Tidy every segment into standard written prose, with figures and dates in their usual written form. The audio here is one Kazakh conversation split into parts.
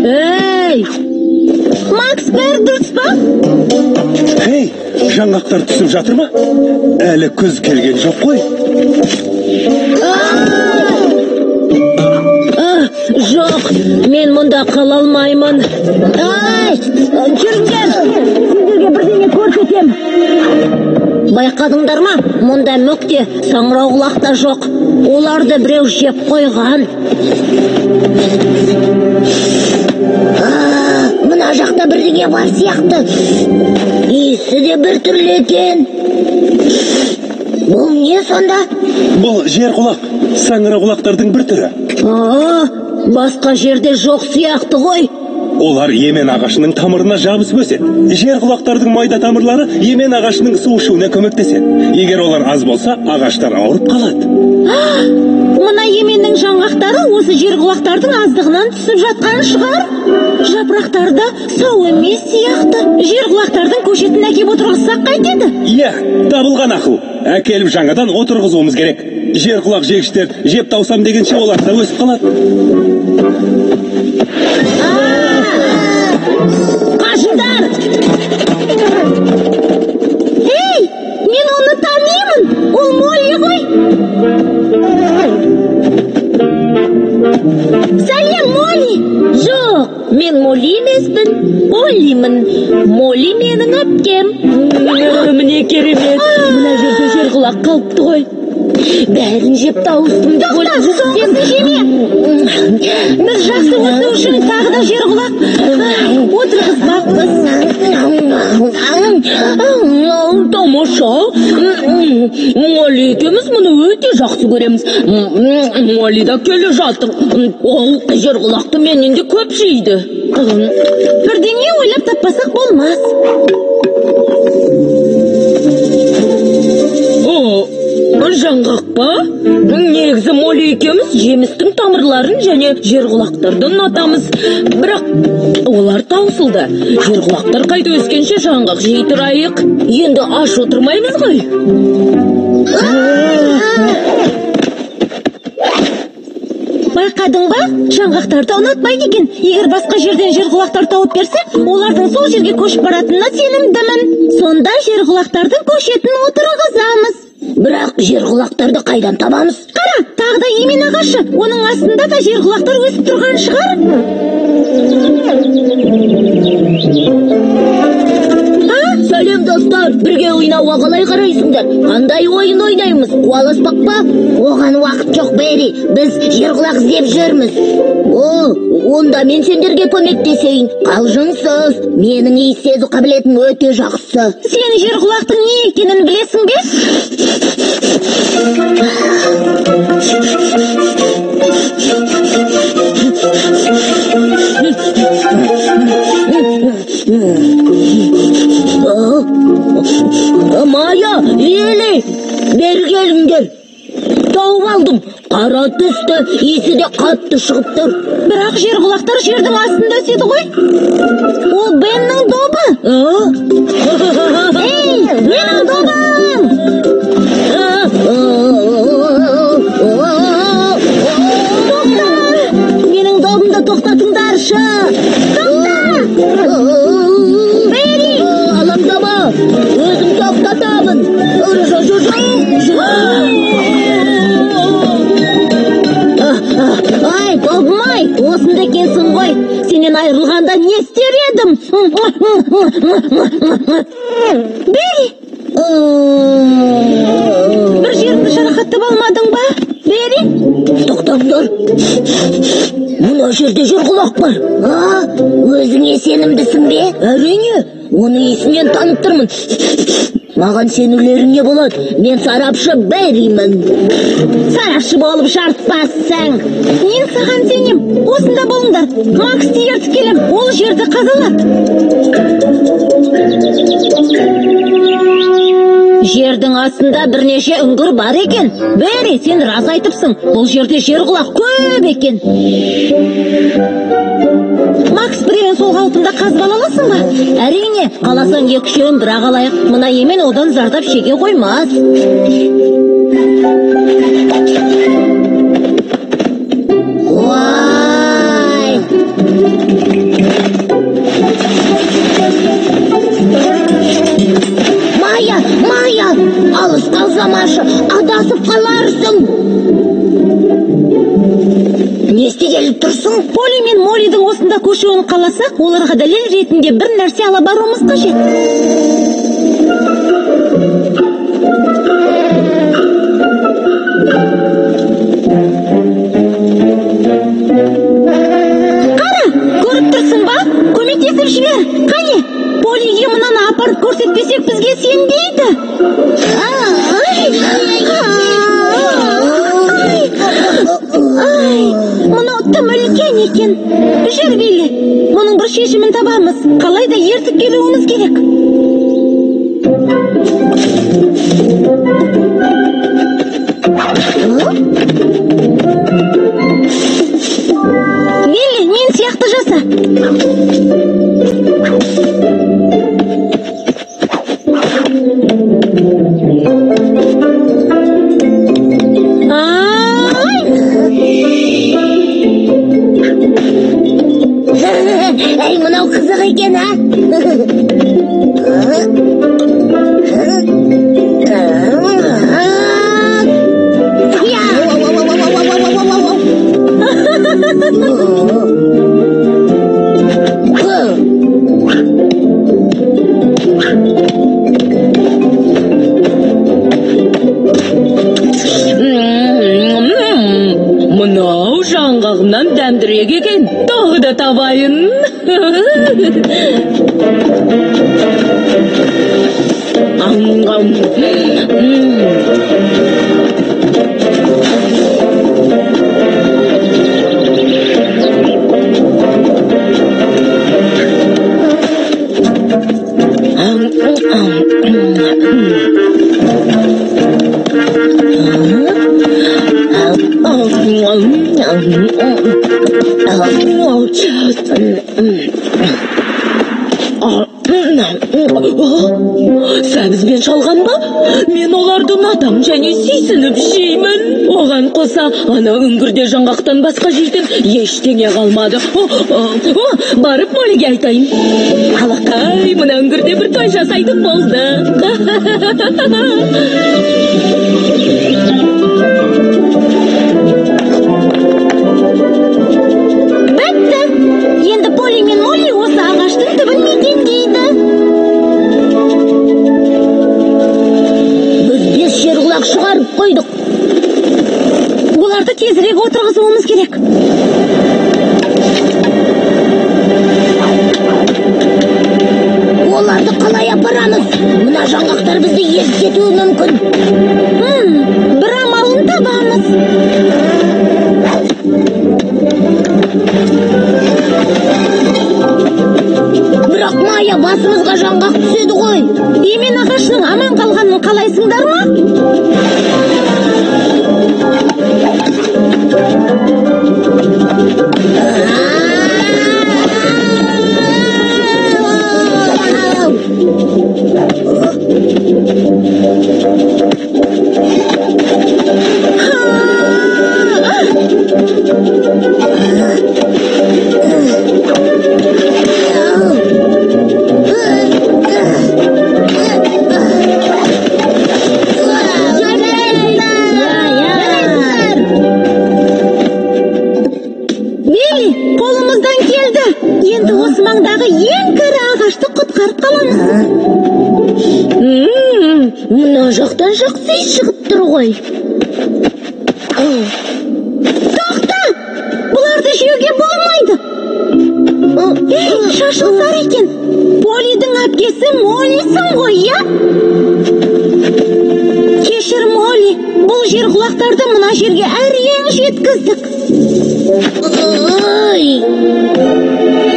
Ей! Макс, бәрі дұрыс па? Ей, жаңғақтар түсіп жатыр ма? Әлі күз келген жоқ қой. Жоқ, мен мұнда қала алмаймын. Ай, жүріңдер, сіздерге бірдеңе көрсетем. Байқадыңдар ма? Мұнда мүкте саңырауқұлақ та жоқ. Оларды біреу жеп қойған. Мына жақта бірдеңе бар сияқты. Иісі де бір түрлі екен. Бұл не сонда? Бұл жер құлақ, саңырауқұлақтардың бір түрі. Басқа жерде жоқ сияқты ғой. Олар емен ағашының тамырына жабысып өседі. Жер құлақтардың майда тамырлары емен ағашының су ішуіне көмектеседі. Егер олар аз болса, ағаштар ауырып қалады. Мына еменнің жаңғақтары осы жер құлақтардың аздығынан түсіп жатқан шығар. Жапырақтарда сау емес сияқты. Жер құлақтардың көшетін әкеп отырғызсақ қайтеді? Иә, табылған ақыл. Әкеліп жаңадан отырғызуымыз керек. Жер құлақ жегіштер жеп таусам дегенше олар да өсіп қалады. Қашыңдар! Ей, мен оны танимын. Ол Молли ғой. Сәлем, Молли. Жоқ, мен Молли емеспін. Оллимін. Молли менің әпкем. Міне керемет. Мына жерде жер құлақ қалыпты ғой. Бәрін жеп тауыстым деп ойлап жүрсем жеме. Біз жақсы өсу үшін тағы да жер құлақ отырғызбақпыз. Тамаша. Молли екеуміз мұны өте жақсы көреміз. Молли да келе жатыр. Ол жер құлақты менен де көп жейді. Бірдеңе ойлап таппасақ болмас. Жаңғақ па? Негізі Молли екеуміз жемістің тамырларын және жерқұлақтарды ұнатамыз. Бірақ олар таусылды. Жерқұлақтар қайта өскенше жаңғақ жей тұрайық. Енді аш отырмаймыз ғой. Байқадың ба? Жаңғақтарды ұнатпайды екен. Егер басқа жерден жерқұлақтар тауып берсе, олардың сол жерге көшіп баратынына сенімдімін. Сонда жерқұлақтардың көшетін отырғызамыз. Бірақ жерқұлақтарды қайдан табамыз? Қара, тағы да емен ағашы. Оның астында да жерқұлақтар өсіп тұрған шығар. Сәлем достар, бірге ойнауға қалай қарайсыңдар? Қандай ойын ойнаймыз? Қуаласпақ па? Оған уақыт жоқ, Бери. Біз жерқұлақ іздеп жүрміз. Онда мен сендерге көмектесейін. Қалжыңсыз. Менің иіс сезу қабілетім өте жақсы. Сен жерқұлақтың не екенін білесің бе? Майя, Ели, бері келіңдер. Тауып алдым. Қара түсті, иісі де қатты шығып тұр. Бірақ жерқұлақтар жердің астында өседі ғой. Ол Беннің добы. Ей, менің добым! Тоқта! Менің добымды тоқтатыңдаршы. Тоқта! Бери! Алаңдама! Өзім тоқтатамын. Ай, добым-ай, осында екенсің ғой. Сенен айырылғанда не істер едім? Бери! Бір жеріңді жарақаттап алмадың ба? Бери! Тоқтаңдар. Мына жерде жерқұлақ бар. Өзіңе сенімдісің бе? Әрине, оны есімнен танып тұрмын. Маған сенулеріңе болады. Мен сарапшы Берримін. Сарапшы болып жарытпассың. Мен саған сенем. Осында болыңдар. Максты ертіп келем. Ол жерді қазалады. Жердің астында бірнеше үңгір бар екен. Берри, сен рас айтыпсың. Бұл жерде жерқұлақ көп екен. Макс, біреуін сол қалпында қазбала аласың ба? Әрине, қаласаң екі-үшеуін бірақ алайық. Мына емен одан зардап шеге қоймас. Майя, алыс қалсамашы, адасып қаларсың. Не істегеліп тұрсың? Поли мен Моллидің осында көшуін қаласақ, оларға дәлел ретінде бір нәрсе ала баруымыз қажет. Қара, көріп тұрсың ба? Көмектесіп жібер. Қане, Полиге мынаны апарып көрсетпесек бізге сенбейді. Мынау тым үлкен екен. Жүр Билли, мұның бір шешімін табамыз. Қалай да ертіп келуіміз керек. Билли, мен сияқты жаса. Әй, мынау қызық екен, а? Мынау жаңғағынан дәмдірек екен. Тағы да табайын. Сәбізбен шалған ба? Мен оларды ұнатам және сүйсініп жеймін. Оған қоса, ана үңгірде жаңғақтан басқа жейтін ештеңе қалмады. Барып Моллиге айтайын. Алақай, мына үңгірде бір той жасайтын болды. Бітті! Енді Поли мен Молли осы ағаштың түбін мекендейді. Біз 5 жерқұлақ шығарып қойдық. Оларды тезірек отырғызуымыз керек. Оларды қалай апарамыз? Мына жаңғақтар бізді езіп кетуі мүмкін. Бір амалын табамыз. Бірақ Майя, басымызға жаңғақ түседі ғой. Емен ағашының аман қалғанын қалайсыңдар ма? Енді осы маңдағы ең кәрі ағашты құтқарып қаламыз. Мына жақтан жақсы иіс шығып тұр ғой. Тоқта! Бұларды жеуге болмайды. Шашылсар екен. Полидің әпкесі Моллисің ғой, я? Кешір, Молли. Бұл жер құлақтарды мына жерге әрең жеткіздік.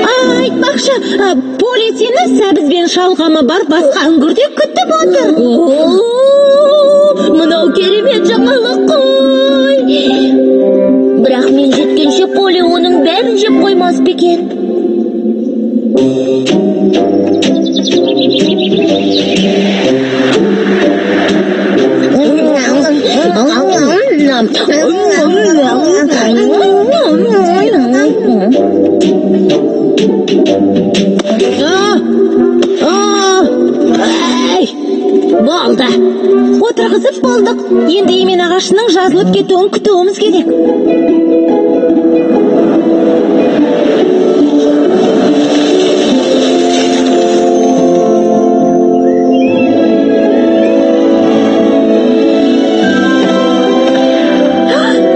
Айтпақшы, Поли сені сәбізбен шалғамы бар басқа үңгірде күтіп отыр. Мынау керемет жаңалық қой. Бірақ мен жеткенше Поли оның бәрін жеп қоймас па екен? Болды. Отырғызып болдық. Енді емен ағашының жазылып кетуін күтуіміз керек.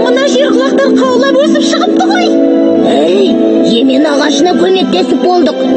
Мына жер құлақтан қаулап өсіп шығыпты ғой. Емен ағашына көмектесіп болдық.